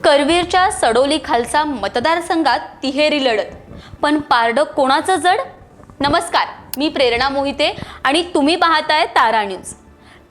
करवीरच्या सडोली खालसा मतदारसंघात तिहेरी लढत, पण पारडं कोणाचं जड? नमस्कार, मी प्रेरणा मोहिते आणि तुम्ही पाहताय तारा न्यूज.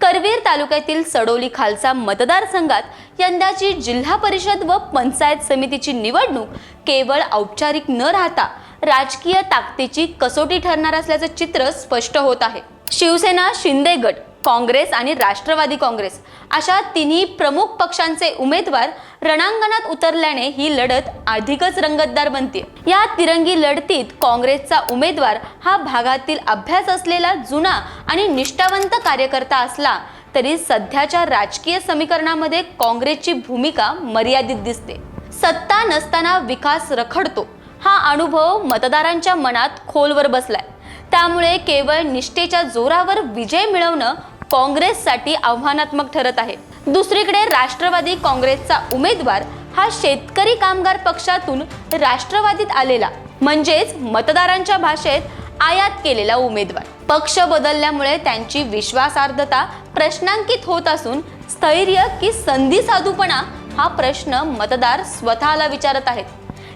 करवीर तालुक्यातील सडोली खालसा मतदारसंघात यंदाची जिल्हा परिषद व पंचायत समितीची निवडणूक केवळ औपचारिक न राहता राजकीय ताकदीची कसोटी ठरणार असल्याचं चित्र स्पष्ट होत आहे. शिवसेना, शिंदे गट, काँग्रेस आणि राष्ट्रवादी काँग्रेस अशा तिन्ही प्रमुख पक्षांचे उमेदवार रणांगणात उतरल्याने ही लढत अधिकच रंगतदार बनते. या तिरंगी लढतीत काँग्रेसचा उमेदवार हा भागातील अभ्यास असलेला जुना आणि निष्ठावंत कार्यकर्ता असला तरी सध्याच्या राजकीय समीकरणामध्ये काँग्रेसची भूमिका मर्यादित दिसते. सत्ता नसताना विकास रखडतो हा अनुभव मतदारांच्या मनात खोलवर बसलाय. त्यामुळे केवळ निष्ठेच्या जोरावर विजय मिळवणं काँग्रेससाठी आव्हानात्मक ठरत आहे. दुसरीकडे राष्ट्रवादी काँग्रेसचा उमेदवार हा शेतकरी कामगार पक्षातून राष्ट्रवादीत आलेला, म्हणजेच मतदारांच्या भाषेत आयात केलेला उमेदवार. पक्ष बदलल्यामुळे त्यांची विश्वासार्हता प्रश्नांकित होत असून स्थैर्य की संधी साधूपणा हा प्रश्न मतदार स्वतःला विचारत आहेत.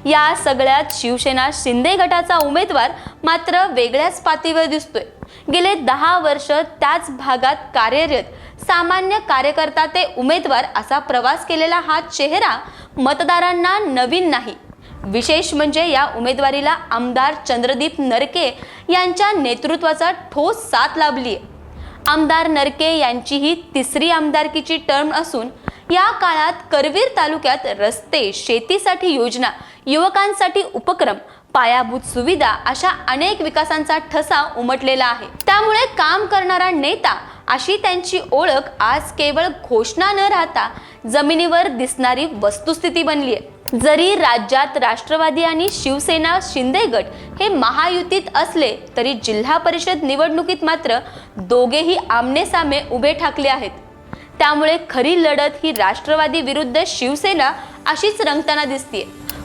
या सगळ्यात शिवसेना शिंदे गटाचा उमेदवार मात्र वेगळ्याच पातळीवर दिसतोय. गेले 10 वर्ष त्याच भागात कार्यरत सामान्य कार्यकर्ता ते उमेदवार असा प्रवास केलेला हा चेहरा मतदारांना नवीन नाही. विशेष म्हणजे या उमेदवारीला आमदार चंद्रदीप नरके यांच्या नेतृत्वाचा ठोस साथ लाभली आहे. आमदार नरके यांची ही तिसरी आमदारकीची टर्म असून या काळात करवीर तालुक्यात रस्ते, शेतीसाठी योजना, युवकांसाठी उपक्रम, पायाभूत सुविधा अशा अनेक विकासांचा ठसा उमटलेला आहे. त्यामुळे काम करणारा नेता अशी त्यांची ओळख आज केवळ घोषणा न राहता जमिनीवर दिसणारी वस्तुस्थिती बनली आहे. जरी राज्यात राष्ट्रवादी आणि शिवसेना शिंदे गट हे महायुतीत असले तरी जिल्हा परिषद निवडणुकीत मात्र दोघेही आमनेसामने उभे ठाकले आहेत. त्यामुळे खरी लढत ही राष्ट्रवादी विरुद्ध शिवसेना अशीच रंगताना दिसते.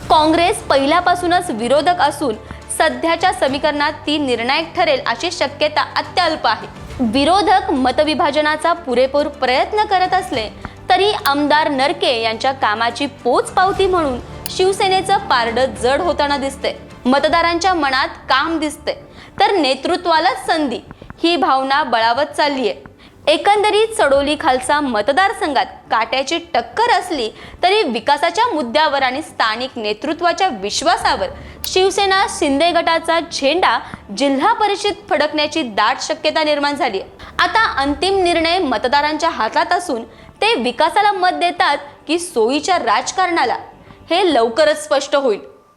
काँग्रेस पहिल्यापासूनच विरोधक असून सध्याच्या समीकरणात ती निर्णायक ठरेल अशी शक्यता अत्यल्प आहे. विरोधक मतविभाजनाचा पुरेपूर प्रयत्न करत असले तरी आमदार नरके यांच्या कामाची पोचपावती म्हणून शिवसेनेचं पारडं जड होताना दिसते. मतदारांच्या मनात काम दिसते तर नेतृत्वालाच संधी ही भावना बळावत चालली आहे. एकंदरीत सडोली खालसा मतदारसंघात काट्याची टक्कर असली तरी विकासाच्या मुद्द्यावर आणि स्थानिक नेतृत्वाच्या विश्वासावर शिवसेना शिंदे गटाचा झेंडा जिल्हा परिषद फडकण्याची दाट शक्यता निर्माण झाली आहे. आता अंतिम निर्णय मतदारांच्या हातात असून ते विकासाला मत देतात की सोयीच्या राजकारणाला हे लवकरच स्पष्ट होईल.